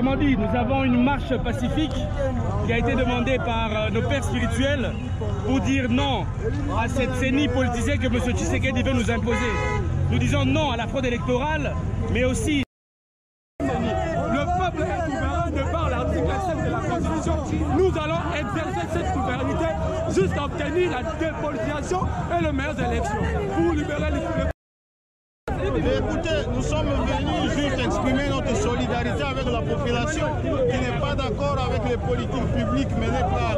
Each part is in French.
clairement dit, nous avons une marche pacifique qui a été demandée par nos pères spirituels pour dire non à cette CENI politicienne que M. Tshisekedi veut nous imposer. Nous disons non à la fraude électorale, mais aussi... Le peuple est souverain de par l'article 7 de la Constitution. Nous allons exercer cette souveraineté jusqu'à obtenir la dépolitisation et les meilleures élections pour libérer les... Écoutez, nous sommes venus juste exprimer notre solidarité avec la population qui n'est pas d'accord avec les politiques publiques menées par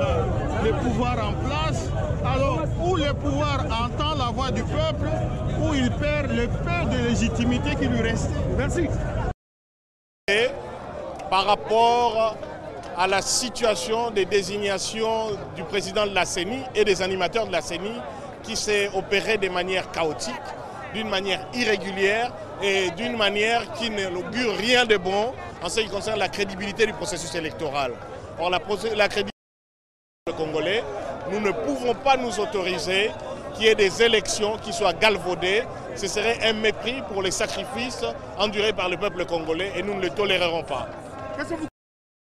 les pouvoirs en place. Alors, où le pouvoir entend la voix du peuple, où il perd le peu de légitimité qui lui reste. Merci. Et par rapport à la situation des désignations du président de la CENI et des animateurs de la CENI qui s'est opéré de manière chaotique, d'une manière irrégulière et d'une manière qui n'augure rien de bon en ce qui concerne la crédibilité du processus électoral. Or, la crédibilité du Congolais, nous ne pouvons pas nous autoriser qu'il y ait des élections qui soient galvaudées. Ce serait un mépris pour les sacrifices endurés par le peuple congolais et nous ne le tolérerons pas.